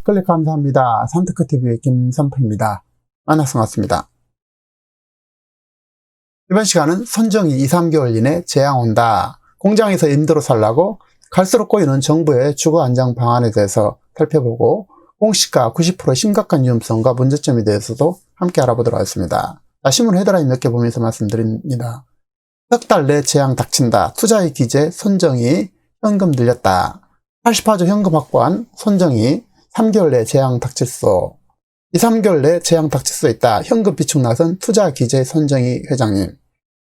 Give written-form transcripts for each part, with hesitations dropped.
클릭 감사합니다. 산트크TV의 김선표입니다. 만나서 반갑습니다. 이번 시간은 선정이 2~3개월 이내 재앙 온다. 공장에서 임대로 살라고 갈수록 꼬이는 정부의 주거 안정 방안에 대해서 살펴보고 공시가 90% 심각한 위험성과 문제점에 대해서도 함께 알아보도록 하겠습니다. 신문 헤드라인 몇 개 보면서 말씀드립니다. 석 달 내 재앙 닥친다. 투자의 기재 선정이 현금 늘렸다. 88조 현금 확보한 선정이 3개월 내 재앙 닥칠 수 2~3개월 내 재앙 닥칠 수 있다. 현금 비축 나선 투자 기재 선정이 회장님.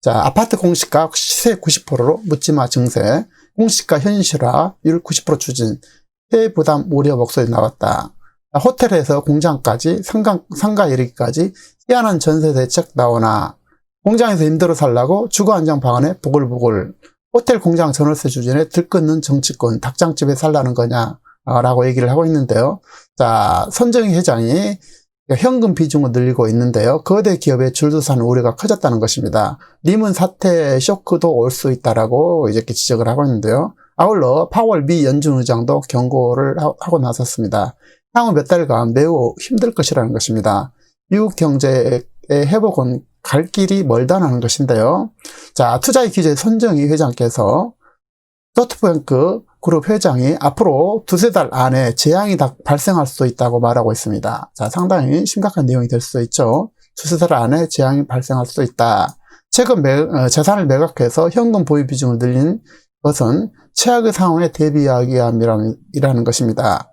자, 아파트 공시가 시세 90%로 묻지마 증세, 공시가 현실화율 90% 추진, 세액 부담 우려 목소리 나왔다. 호텔에서 공장까지 상가 이르기까지 희한한 전세 대책 나오나, 공장에서 임대로 살라고 주거 안정 방안에 보글보글, 호텔 공장 전월세 추진에 들끓는 정치권, 닭장집에 살라는 거냐 라고 얘기를 하고 있는데요. 자, 선정희 회장이 현금 비중을 늘리고 있는데요. 거대 기업의 줄도사는 우려가 커졌다는 것입니다. 리먼 사태 쇼크도 올 수 있다라고 이렇게 지적을 하고 있는데요. 아울러 파월 미 연준 의장도 경고를 하고 나섰습니다. 향후 몇 달간 매우 힘들 것이라는 것입니다. 미국 경제의 회복은 갈 길이 멀다는 것인데요. 자, 투자의 기재 선정희 회장께서 소프트뱅크 그룹 회장이 앞으로 2~3달 안에 재앙이 발생할 수 있다고 말하고 있습니다. 자, 상당히 심각한 내용이 될 수 있죠. 2~3달 안에 재앙이 발생할 수 있다. 최근 재산을 매각해서 현금 보유 비중을 늘린 것은 최악의 상황에 대비하기 위함이라는 것입니다.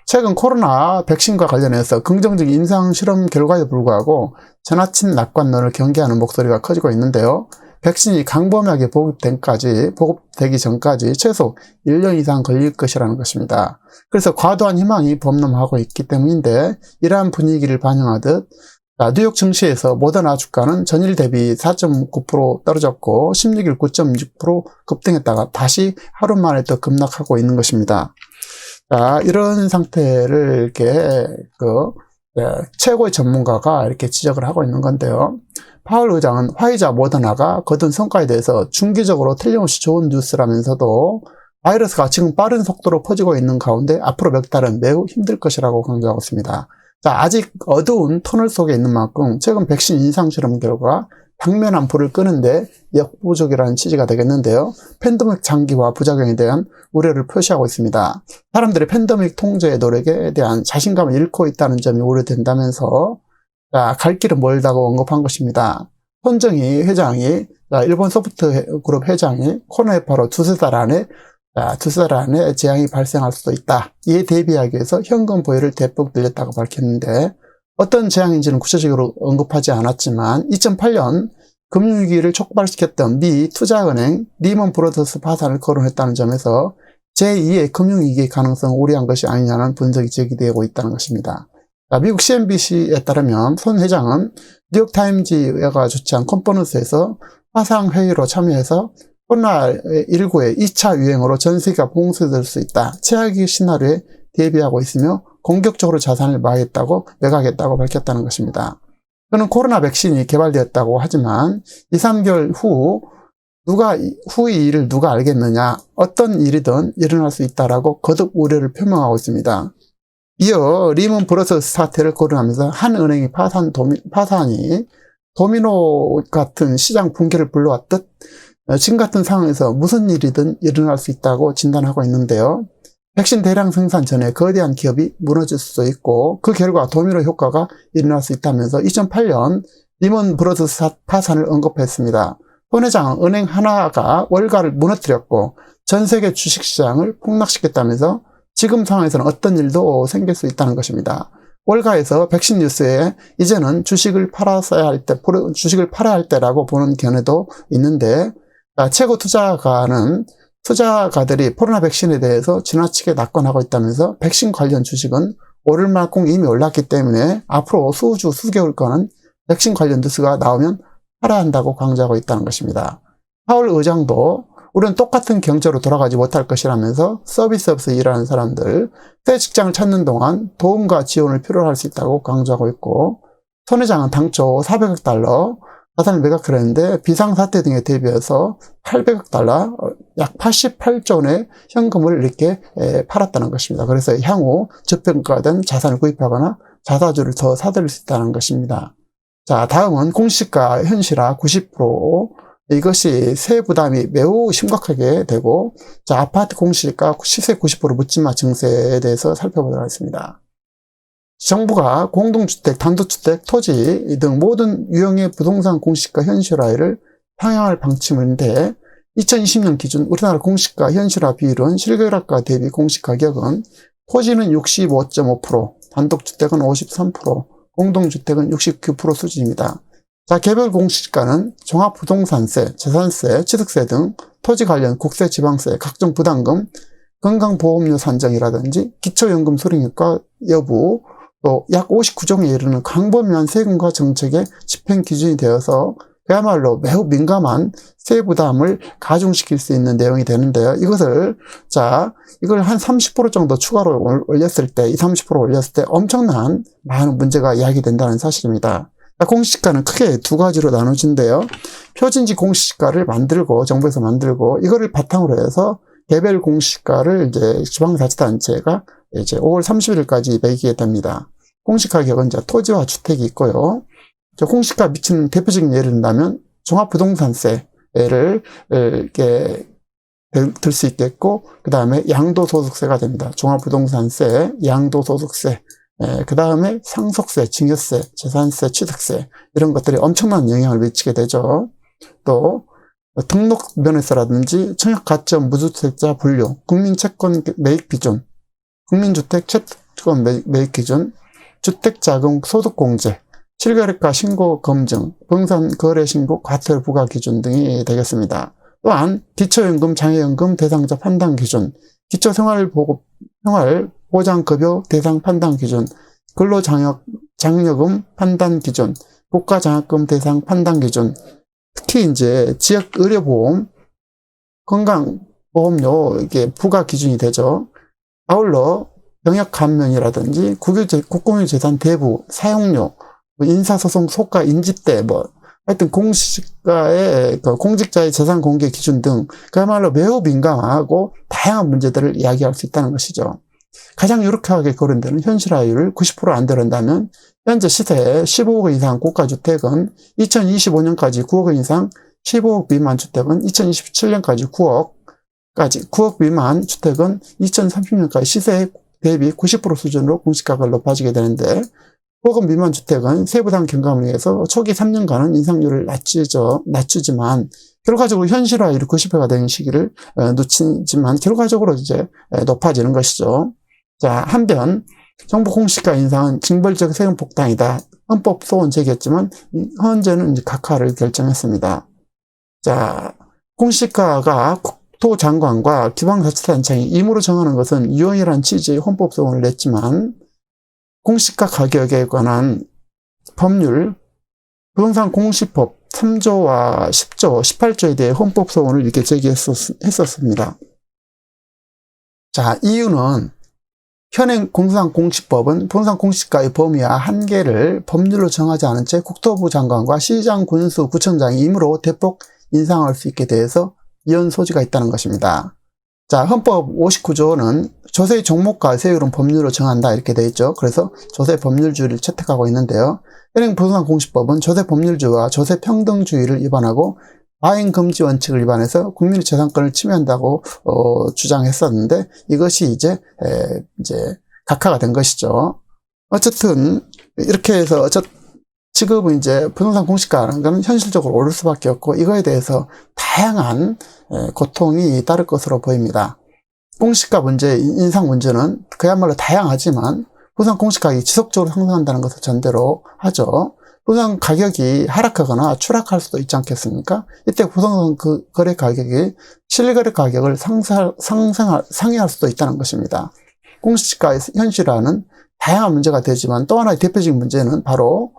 최근 코로나 백신과 관련해서 긍정적인 임상 실험 결과에 불구하고 지나친 낙관론을 경계하는 목소리가 커지고 있는데요. 백신이 광범위하게 보급되기 전까지 최소 1년 이상 걸릴 것이라는 것입니다. 그래서 과도한 희망이 범람하고 있기 때문인데, 이러한 분위기를 반영하듯 뉴욕 증시에서 모더나 주가는 전일 대비 4.9% 떨어졌고 16일 9.6% 급등했다가 다시 하루 만에 또 급락하고 있는 것입니다. 자, 이런 상태를 이렇게 최고의 전문가가 이렇게 지적을 하고 있는 건데요. 파월 의장은 화이자 모더나가 거둔 성과에 대해서 중기적으로 틀림없이 좋은 뉴스라면서도 바이러스가 지금 빠른 속도로 퍼지고 있는 가운데 앞으로 몇 달은 매우 힘들 것이라고 강조하고 있습니다. 자, 아직 어두운 터널 속에 있는 만큼 최근 백신 임상 실험 결과 당면한 불을 끄는데 역부족이라는 취지가 되겠는데요. 팬데믹 장기화 부작용에 대한 우려를 표시하고 있습니다. 사람들이 팬데믹 통제 노력에 대한 자신감을 잃고 있다는 점이 우려된다면서 갈 길은 멀다고 언급한 것입니다. 선정희 회장이, 일본 소프트 그룹 회장이 코로나 여파로 2~3달 안에 재앙이 발생할 수도 있다. 이에 대비하기 위해서 현금 보유를 대폭 늘렸다고 밝혔는데, 어떤 재앙인지는 구체적으로 언급하지 않았지만 2008년 금융위기를 촉발시켰던 미 투자은행 리먼 브러더스 파산을 거론했다는 점에서 제2의 금융위기의 가능성을 우려한 것이 아니냐는 분석이 제기되고 있다는 것입니다. 미국 CNBC에 따르면 손 회장은 뉴욕타임즈가 주최한 컨퍼런스에서 화상회의로 참여해서 코로나19의 2차 유행으로 전 세계가 봉쇄될 수 있다. 최악의 시나리오에 대비하고 있으며 공격적으로 자산을 매각했다고 밝혔다는 것입니다. 그는 코로나 백신이 개발되었다고 하지만 2~3개월 후의 일을 누가 알겠느냐, 어떤 일이든 일어날 수 있다라고 거듭 우려를 표명하고 있습니다. 이어 리먼 브러더스 사태를 거론하면서 한 은행의 파산이 도미노 같은 시장 붕괴를 불러왔듯 지금 같은 상황에서 무슨 일이든 일어날 수 있다고 진단하고 있는데요. 백신 대량 생산 전에 거대한 기업이 무너질 수도 있고 그 결과 도미노 효과가 일어날 수 있다면서 2008년 리먼 브러더스 파산을 언급했습니다. 손 회장은 은행 하나가 월가를 무너뜨렸고 전 세계 주식시장을 폭락시켰다면서 지금 상황에서는 어떤 일도 생길 수 있다는 것입니다. 월가에서 백신 뉴스에 이제는 주식을 팔아야 할 때라고 보는 견해도 있는데, 최고 투자가들이 코로나 백신에 대해서 지나치게 낙관하고 있다면서 백신 관련 주식은 오를 만큼 이미 올랐기 때문에 앞으로 수개월간은 백신 관련 뉴스가 나오면 팔아야 한다고 강조하고 있다는 것입니다. 파월 의장도 우리는 똑같은 경제로 돌아가지 못할 것이라면서 서비스업에서 일하는 사람들, 새 직장을 찾는 동안 도움과 지원을 필요로 할 수 있다고 강조하고 있고, 손 회장은 당초 $400억 자산을 매각을 했는데 비상사태 등에 대비해서 800억 달러, 약 88조 원의 현금을 이렇게 팔았다는 것입니다. 그래서 향후 저평가된 자산을 구입하거나 자사주를 더 사들일 수 있다는 것입니다. 자, 다음은 공시가 현실화 90%. 이것이 세후 부담이 매우 심각하게 되고, 자, 아파트 공시가 시세 90% 묻지마 증세에 대해서 살펴보도록 하겠습니다. 정부가 공동주택, 단독주택, 토지 등 모든 유형의 부동산 공시가 현실화를 향할 방침인데 2020년 기준 우리나라 공시가 현실화 비율은 실거래가 대비 공시가격은 토지는 65.5%, 단독주택은 53%, 공동주택은 69% 수준입니다. 자, 개별 공시가는 종합부동산세, 재산세, 취득세 등 토지 관련 국세, 지방세, 각종 부담금, 건강보험료 산정이라든지 기초연금 수령효과 여부, 또 약 59종에 이르는 광범위한 세금과 정책의 집행 기준이 되어서 그야말로 매우 민감한 세 부담을 가중시킬 수 있는 내용이 되는데요. 이걸 한 30% 정도 추가로 올렸을 때, 30% 올렸을 때 엄청난 많은 문제가 이야기된다는 사실입니다. 공시가는 크게 두 가지로 나눠진데요. 표준지 공시가를 만들고, 정부에서 만들고, 이거를 바탕으로 해서 개별 공시가를 이제 지방자치단체가 이제 5월 30일까지 매기게 됩니다. 공시가격은 이제 토지와 주택이 있고요. 공시가 미치는 대표적인 예를 든다면 종합부동산세를 이렇게 들 수 있겠고, 그 다음에 양도소득세가 됩니다. 종합부동산세, 양도소득세, 그 다음에 상속세, 증여세, 재산세, 취득세 이런 것들이 엄청난 영향을 미치게 되죠. 또 등록면에서라든지 청약가점 무주택자 분류, 국민채권 매입기준, 국민주택 채권 매입기준, 주택자금 소득공제, 실거래가 신고 검증, 부동산 거래 신고 과태료 부과 기준 등이 되겠습니다. 또한 기초연금, 장애연금 대상자 판단 기준, 기초생활보장급여 대상 판단 기준, 근로장려금 판단 기준, 국가장학금 대상 판단 기준, 특히 이제 지역의료보험, 건강보험료 이게 부과 기준이 되죠. 아울러 병역감면이라든지 국공유재산 대부, 사용료, 인사소송 소가 인지대, 하여튼 공시가의 공직자의 재산 공개 기준 등 그야말로 매우 민감하고 다양한 문제들을 이야기할 수 있다는 것이죠. 가장 유력하게 거론되는 현실화율을 90% 안 되는다면 현재 시세 15억 이상 고가주택은 2025년까지 9억 이상, 15억 미만 주택은 2027년까지 9억 미만 주택은 2030년까지 시세 대비 90% 수준으로 공시가가 높아지게 되는데 9억 미만 주택은 세부담 경감을 위해서 초기 3년간은 인상률을 낮추지만 결과적으로 현실화율이 90%가 되는 시기를 놓치지만 결과적으로 이제 높아지는 것이죠. 자, 한편 정부 공시가 인상은 징벌적 세금 폭탄이다. 헌법 소원 제기했지만 헌재는 이제 각하를 결정했습니다. 자, 공시가가 국토장관과 지방자치단체장이 임의로 정하는 것은 유언이라는 취지의 헌법 소원을 냈지만 공시가 가격에 관한 법률, 부동산 공시법 3조와 10조, 18조에 대해 헌법 소원을 이렇게 제기했었습니다. 자, 이유는 현행 부동산 공시법은 부동산 공시가의 범위와 한계를 법률로 정하지 않은 채 국토부 장관과 시장, 군수, 구청장이 임의로 대폭 인상할 수 있게 돼서 이런 소지가 있다는 것입니다. 자, 헌법 59조는 조세 종목과 세율은 법률로 정한다 이렇게 되어 있죠. 그래서 조세 법률주의를 채택하고 있는데요. 현행 부동산 공시법은 조세 법률주의와 조세 평등주의를 위반하고 과잉 금지 원칙을 위반해서 국민의 재산권을 침해한다고 주장했었는데 이것이 이제 각하가 된 것이죠. 어쨌든 이렇게 해서 지금은 이제 부동산 공시가라는 것은 현실적으로 오를 수밖에 없고 이거에 대해서 다양한 고통이 따를 것으로 보입니다. 공시가 문제, 인상 문제는 그야말로 다양하지만 부동산 공시가격이 지속적으로 상승한다는 것을 전제로 하죠. 부동산 가격이 하락하거나 추락할 수도 있지 않겠습니까? 이때 부동산 거래 가격이 실거래 가격을 상회할 수도 있다는 것입니다. 공시가의 현실화는 다양한 문제가 되지만 또 하나의 대표적인 문제는 바로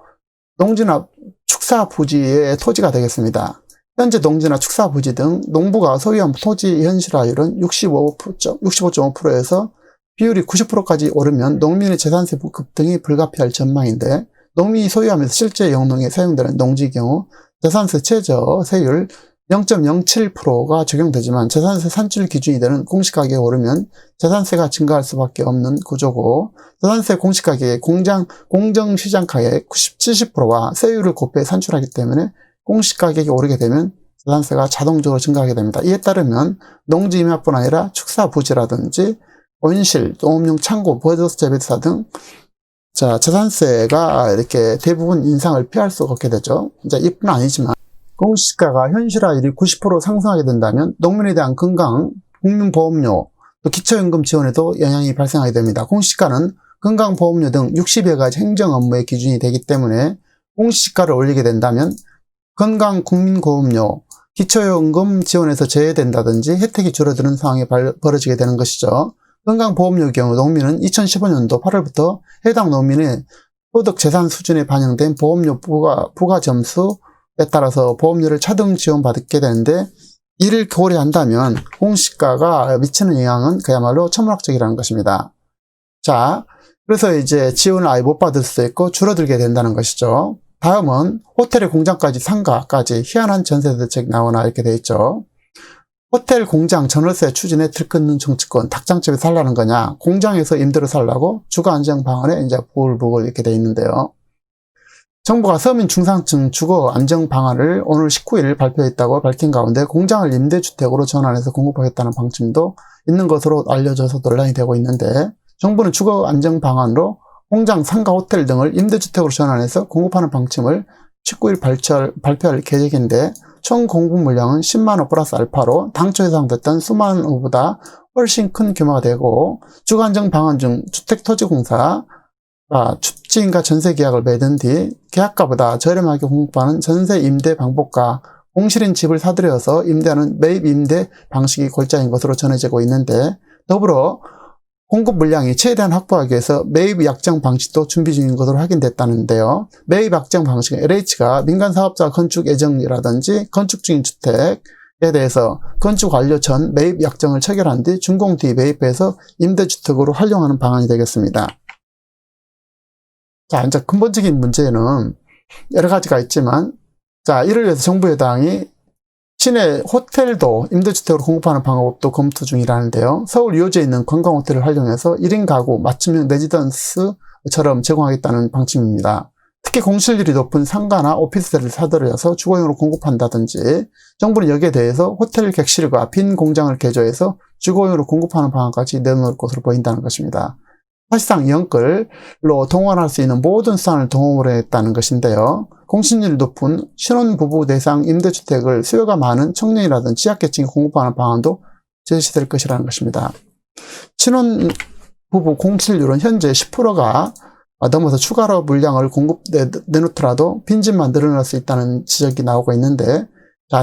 농지나 축사 부지의 토지가 되겠습니다. 현재 농지나 축사 부지 등 농부가 소유한 토지 현실화율은 65.5%에서 비율이 90%까지 오르면 농민의 재산세 부급 등이 불가피할 전망인데 농민이 소유하면서 실제 영농에 사용되는 농지의 경우 재산세 최저 세율 0.07%가 적용되지만 재산세 산출 기준이 되는 공시가격이 오르면 재산세가 증가할 수밖에 없는 구조고, 재산세 공시가격의 공정시장가격 70%와 세율을 곱해 산출하기 때문에 공시가격이 오르게 되면 재산세가 자동적으로 증가하게 됩니다. 이에 따르면 농지임야뿐 아니라 축사부지라든지 온실, 농업용 창고, 버드스 재배사 등 재산세가 이렇게 대부분 인상을 피할 수가 없게 되죠. 이뿐 아니지만 공시가가 현실화율이 90% 상승하게 된다면 농민에 대한 건강, 국민보험료, 또 기초연금 지원에도 영향이 발생하게 됩니다. 공시가는 건강보험료 등 60여 가지 행정 업무의 기준이 되기 때문에 공시가를 올리게 된다면 건강, 국민보험료, 기초연금 지원에서 제외된다든지 혜택이 줄어드는 상황이 벌어지게 되는 것이죠. 건강보험료의 경우 농민은 2015년도 8월부터 해당 농민의 소득 재산 수준에 반영된 보험료 부과 점수에 따라서 보험료를 차등 지원받게 되는데, 이를 고려한다면 공시가가 미치는 영향은 그야말로 천문학적이라는 것입니다. 그래서 이제 지원을 아예 못 받을 수도 있고 줄어들게 된다는 것이죠. 다음은 호텔의 공장까지 상가까지 희한한 전세 대책 나오나 이렇게 되어 있죠. 호텔 공장 전월세 추진에 들끓는 정치권, 닭장집에 살라는 거냐, 공장에서 임대로 살라고, 주거 안정 방안에 이제 부글부글 이렇게 되어 있는데요. 정부가 서민 중산층 주거 안정 방안을 오늘 19일 발표했다고 밝힌 가운데 공장을 임대주택으로 전환해서 공급하겠다는 방침도 있는 것으로 알려져서 논란이 되고 있는데, 정부는 주거 안정 방안으로 공장, 상가, 호텔 등을 임대주택으로 전환해서 공급하는 방침을 19일 발표할 계획인데, 총 공급 물량은 10만호 플러스 알파로 당초 예상됐던 수만 호보다 훨씬 큰 규모가 되고, 주거 안정 방안 중 주택토지공사가 춥지인가 전세계약을 맺은 뒤 계약가보다 저렴하게 공급하는 전세 임대 방법과 공실인 집을 사들여서 임대하는 매입 임대 방식이 골자인 것으로 전해지고 있는데, 더불어 공급 물량이 최대한 확보하기 위해서 매입 약정 방식도 준비 중인 것으로 확인됐다는데요. 매입 약정 방식은 LH가 민간 사업자 건축 예정이라든지 건축 중인 주택에 대해서 건축 완료 전 매입 약정을 체결한 뒤 준공 뒤 매입해서 임대주택으로 활용하는 방안이 되겠습니다. 이제 근본적인 문제는 여러 가지가 있지만, 이를 위해서 정부 여당이 시내 호텔도 임대주택으로 공급하는 방법도 검토 중이라는데요. 서울 유호지에 있는 관광호텔을 활용해서 1인 가구 맞춤형 레지던스처럼 제공하겠다는 방침입니다. 특히 공실률이 높은 상가나 오피스텔을 사들여서 주거용으로 공급한다든지, 정부는 여기에 대해서 호텔 객실과 빈 공장을 개조해서 주거용으로 공급하는 방안까지 내놓을 것으로 보인다는 것입니다. 사실상 영끌로 동원할 수 있는 모든 수단을 동원했다는 것인데요. 공실률이 높은 신혼부부 대상 임대주택을 수요가 많은 청년이라든지 취약계층이 공급하는 방안도 제시될 것이라는 것입니다. 신혼부부 공실률은 현재 10%가 넘어서 추가로 물량을 내놓더라도 빈집만 늘어날 수 있다는 지적이 나오고 있는데,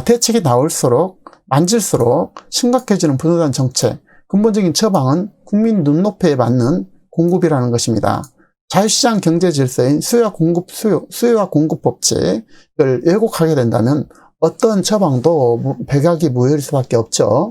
대책이 나올수록 만질수록 심각해지는 부동산 정책, 근본적인 처방은 국민 눈높이에 맞는 공급이라는 것입니다. 자유시장 경제 질서인 수요와 공급 법칙을 왜곡하게 된다면 어떤 처방도 백약이 무효일 수밖에 없죠.